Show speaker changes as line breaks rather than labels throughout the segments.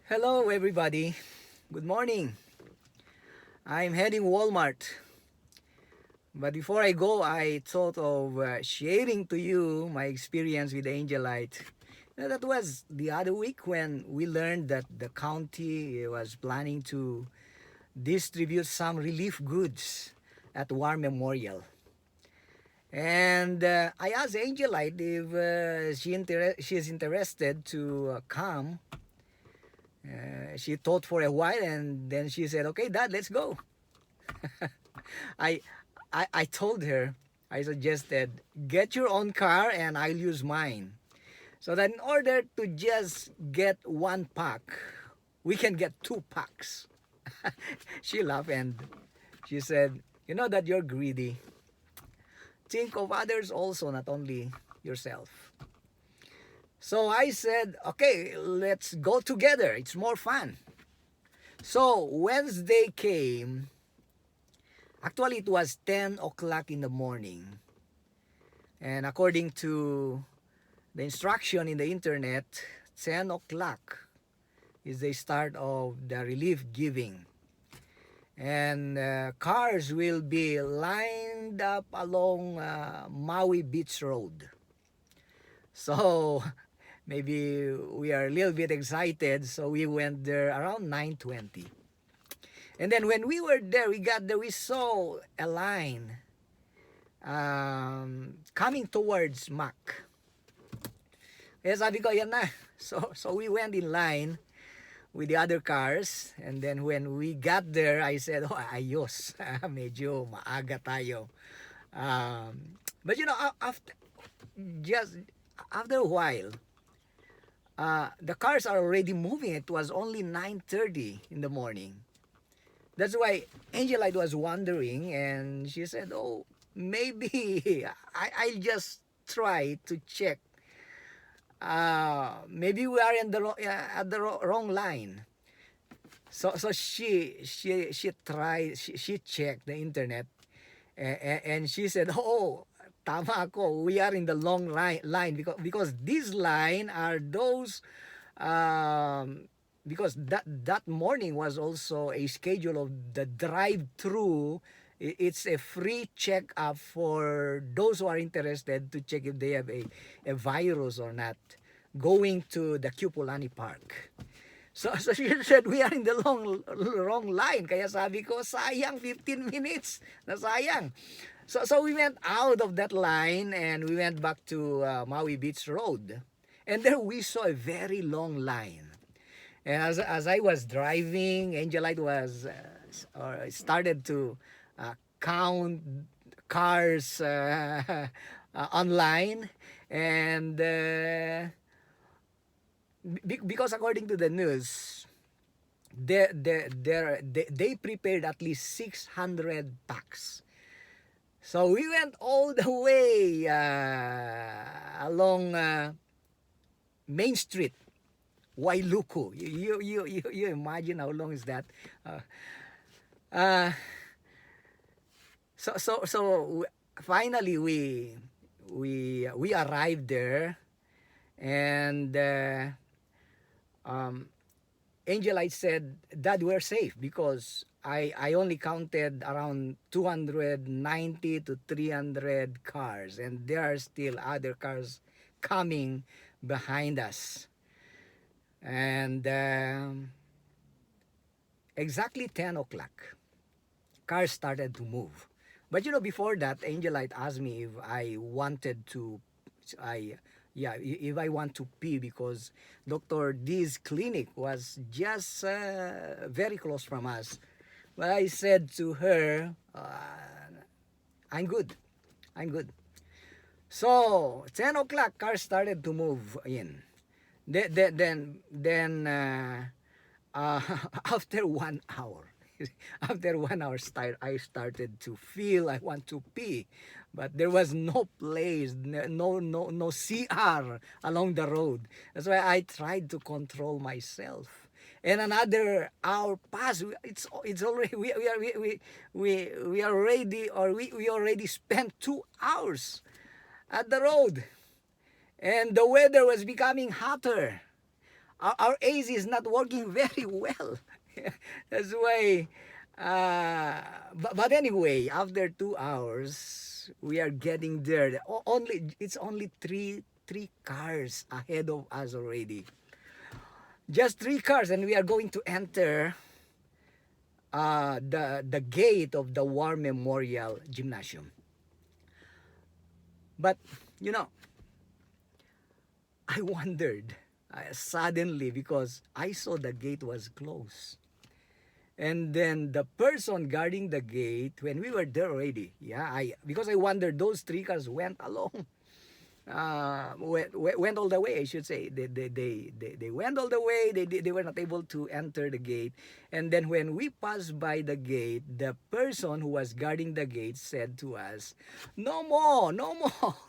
Hello, everybody. Good morning. I'm heading Walmart. But before I go, I thought of sharing to you my experience with Angelite. That was the other week when we learned that the county was planning to distribute some relief goods at War Memorial. And I asked Angelite if she's interested to come. She thought for a while and then she said, "Okay, Dad, let's go." I, I told her, I suggested, get your own car and I'll use mine. So that in order to just get one pack, we can get two packs. She laughed and she said, "You know that you're greedy. Think of others also, not only yourself." So I said, "Okay, let's go together. It's more fun." So Wednesday came. Actually, it was 10 o'clock in the morning. And according to the instruction in the internet, 10 o'clock is the start of the relief giving. And cars will be lined up along Maui Beach Road. So maybe we are a little bit excited, so we went there around 9:20. And then when we were there, we saw a line coming towards Mac. Kaya sabi ko, yan na. So we went in line with the other cars. And then when we got there, I said, "Oh, ayos. Medyo maaga tayo." But just after a while, the cars are already moving. It was only 9:30 in the morning. That's why Angelite was wondering, and she said, "Oh, maybe I'll just try to check. Maybe we are in at the wrong line." So she tried. She checked the internet, and she said, "Oh, tama ako. We are in the long line because this line are those." Because that morning was also a schedule of the drive-through. It's a free check-up for those who are interested to check if they have a virus or not, going to the Cupulani Park. So she said, "We are in the wrong line." Kaya sabi ko, sayang, 15 minutes. Nasayang. So we went out of that line and we went back to Maui Beach Road. And there we saw a very long line. And as I was driving, Angelite was or started to count cars online, and because according to the news, they prepared at least 600 packs. So we went all the way along Main Street, Wailuku. You imagine how long is that? Uh, uh, so finally we arrived there, and Angelite said, "Dad, we're safe because I only counted around 290 to 300 cars, and there are still other cars coming behind us." And exactly 10 o'clock, cars started to move. But before that, Angelite asked me if I wanted to, if I want to pee because Dr. D's clinic was just very close from us. But I said to her, I'm good. I'm good. So 10 o'clock, cars started to move in. Then after 1 hour, after 1 hour I started to feel I want to pee, but there was no place, no CR along the road. That's why I tried to control myself. And another hour passed. It's already we already or we already spent 2 hours at the road, and the weather was becoming hotter. our AC is not working very well. That's why. But anyway, after 2 hours, we are getting there. Only it's only three cars ahead of us already. Just three cars, and we are going to enter the gate of the War Memorial Gymnasium. But you know, I wondered suddenly because I saw the gate was closed. And then the person guarding the gate, when we were there already, yeah, because I wondered those three cars went along, went all the way. I should say they went all the way. They were not able to enter the gate. And then when we passed by the gate, the person who was guarding the gate said to us, "No more, no more."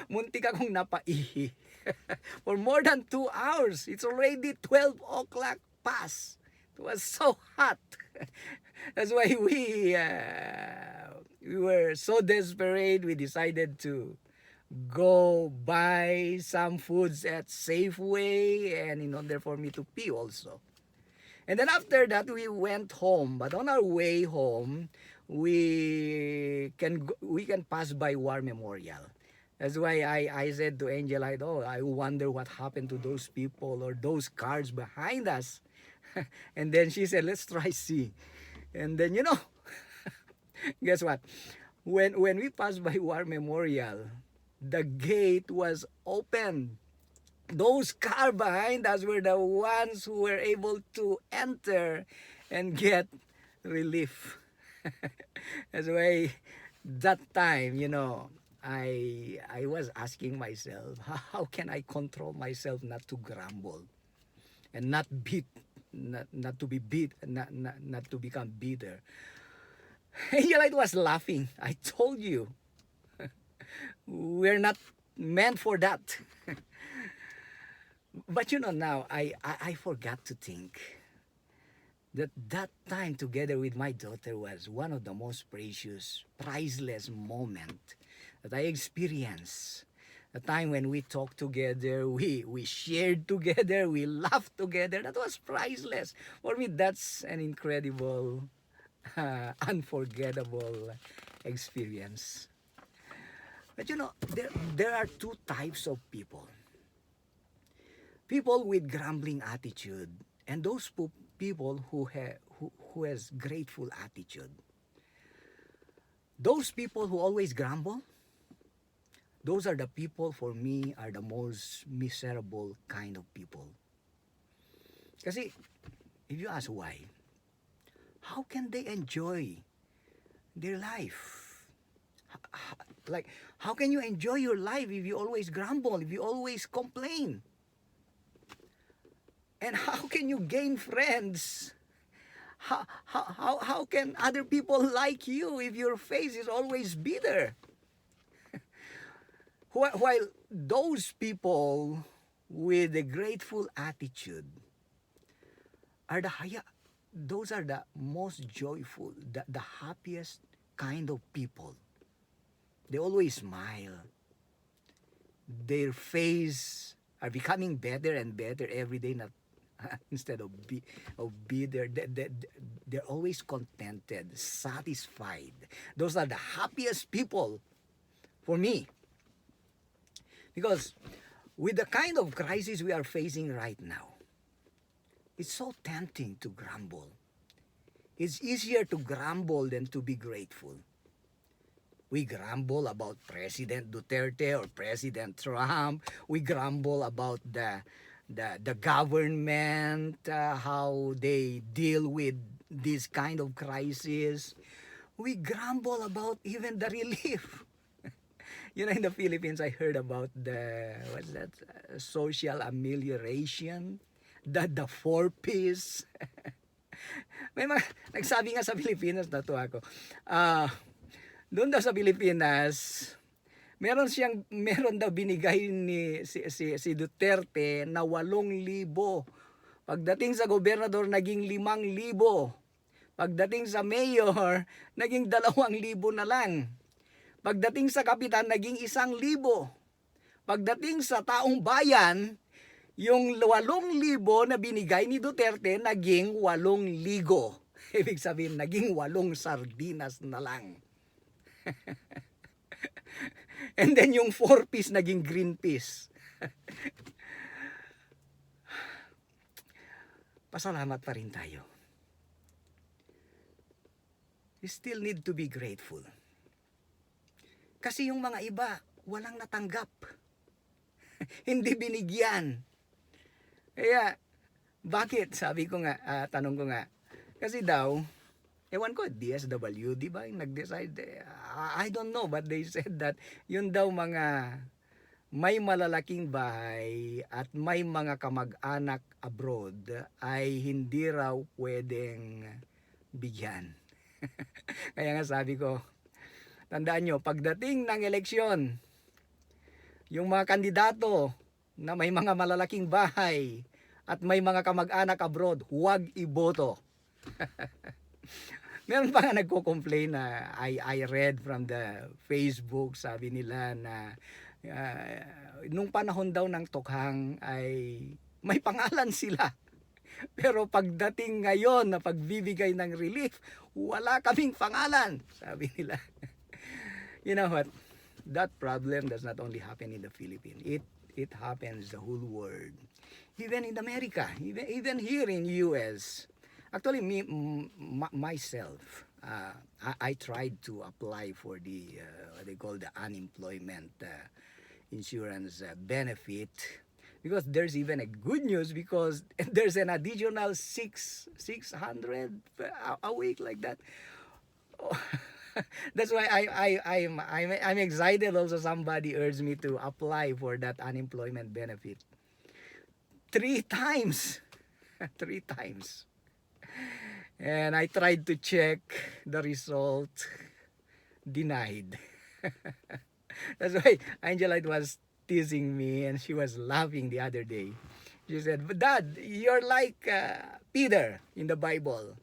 Muntik akong napaihi. For more than 2 hours. It's already 12 o'clock past. It was so hot. That's why we were so desperate. We decided to go buy some foods at Safeway, and in order for me to pee also. And then after that, we went home. But on our way home, we can pass by War Memorial. That's why I said to Angel, I wonder what happened to those people or those cars behind us. And then she said, let's try see. And then, guess what? When we passed by War Memorial, the gate was open. Those cars behind us were the ones who were able to enter and get relief. That's why that time, I was asking myself, how can I control myself not to grumble and not to be beat, not to become bitter. Angelite was laughing. I told you, we're not meant for that. But now I forgot to think that time together with my daughter was one of the most precious, priceless moment that I experienced. The time when we talked together, we shared together, we laughed together. That was priceless. For me, that's an incredible, unforgettable experience. But there are two types of people. People with grumbling attitude and those people who has grateful attitude. Those people who always grumble, those are the people, for me, are the most miserable kind of people. Kasi, if you ask why, how can they enjoy their life? Like, how can you enjoy your life if you always grumble, if you always complain? And how can you gain friends? How can other people like you if your face is always bitter? While those people with a grateful attitude those are the most joyful, the happiest kind of people. They always smile. Their face are becoming better and better every day, not instead of bitter. They're always contented, satisfied. Those are the happiest people for me. Because with the kind of crisis we are facing right now, it's so tempting to grumble. It's easier to grumble than to be grateful. We grumble about President Duterte or President Trump. We grumble about the government, how they deal with this kind of crisis. We grumble about even the relief. In the Philippines, I heard about social amelioration, the 4Ps. May nagsabi nga sa Pilipinas, natuwa ako. Doon daw sa Pilipinas, meron daw binigay si Duterte na 8,000. Pagdating sa gobernador, naging 5,000. Pagdating sa mayor, naging 2,000 na lang. Pagdating sa kapitan, naging 1,000. Pagdating sa taong bayan, Yung 8,000 na binigay ni Duterte, naging 8,000. Ibig sabihin, naging 8 sardinas na lang. And then yung 4 piece, naging green peas. Pasalamat pa rin tayo. We still need to be grateful. Kasi yung mga iba, walang natanggap. Hindi binigyan. Kaya, bakit? Sabi ko nga, tanong ko nga. Kasi daw, ewan ko, DSW, di ba? Nag-decide, I don't know, but they said that yun daw mga may malalaking bahay at may mga kamag-anak abroad ay hindi raw pwedeng bigyan. Kaya nga sabi ko, tandaan nyo, pagdating ng eleksyon, yung mga kandidato na may mga malalaking bahay at may mga kamag-anak abroad, huwag iboto. Meron pa nga nagko-complain na I read from the Facebook, sabi nila na nung panahon daw ng tukhang ay may pangalan sila. Pero pagdating ngayon na pagbibigay ng relief, wala kaming pangalan, sabi nila. You know what? That problem does not only happen in the Philippines. It happens the whole world. Even in America, even here in US. Actually, myself, I tried to apply for the what they call the unemployment insurance benefit, because there's even a good news, because there's an additional 600 a week, like that. That's why I'm excited. Also, somebody urged me to apply for that unemployment benefit 3 times. 3 times. And I tried to check the result. Denied. That's why Angelite was teasing me, and she was laughing the other day. She said, "But Dad, you're like Peter in the Bible.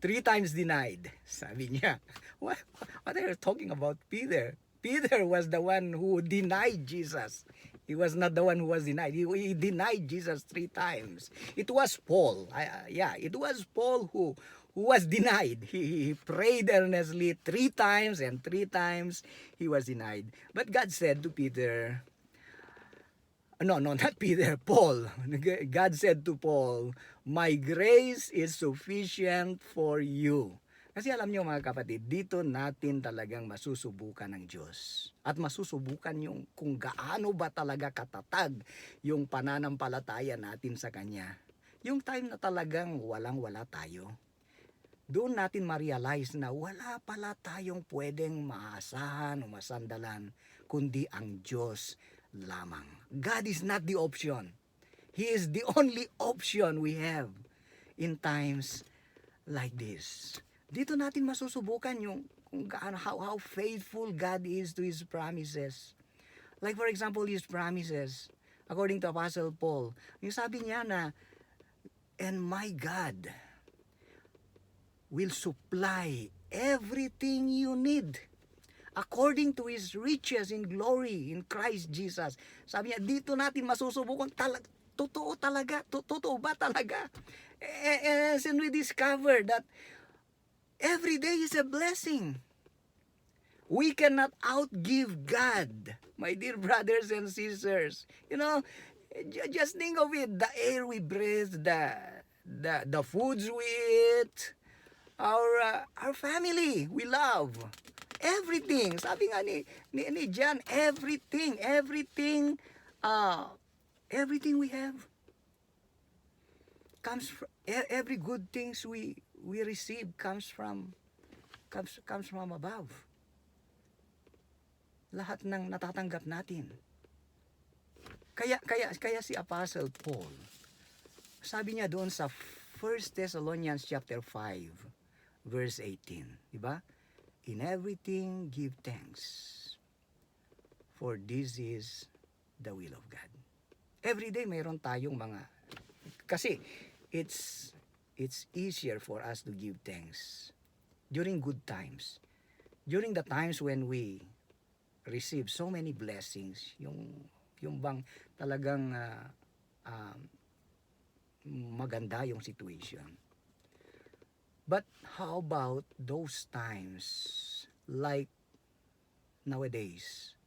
3 times denied." Sabi niya. What are you talking about, Peter? Peter was the one who denied Jesus. He was not the one who was denied. He denied Jesus 3 times. It was Paul. It was Paul who was denied. He prayed earnestly 3 times, and 3 times he was denied. But God said to Peter, no, not Peter, Paul. God said to Paul, "My grace is sufficient for you." Kasi alam nyo mga kapatid, dito natin talagang masusubukan ng Diyos. At masusubukan yung kung gaano ba talaga katatag yung pananampalataya natin sa Kanya. Yung time na talagang walang-wala tayo. Doon natin ma-realize na wala pala tayong pwedeng maasahan o masandalan, kundi ang Diyos lamang. God is not the option. He is the only option we have in times like this. Dito natin masusubukan yung kung gaano, how faithful God is to His promises. Like for example, His promises, according to Apostle Paul, yung sabi niya na, "And my God will supply everything you need according to His riches in glory in Christ Jesus." Sabi niya, dito natin masusubukan totoo talaga, totoo ba talaga? And we discover that every day is a blessing. We cannot outgive God, my dear brothers and sisters. You know, just think of it, the air we breathe, the foods we eat, our family we love, everything. Sabi nga ni John, everything we have comes from, every good things we receive comes from above. Lahat ng natatanggap natin. Kaya si Apostle Paul, sabi niya doon sa 1 Thessalonians chapter 5 verse 18, di ba? "In everything give thanks, for this is the will of God." Every day mayroon tayong mga, kasi it's easier for us to give thanks during good times. During the times when we receive so many blessings, yung bang talagang um, maganda yung situation. But how about those times like nowadays?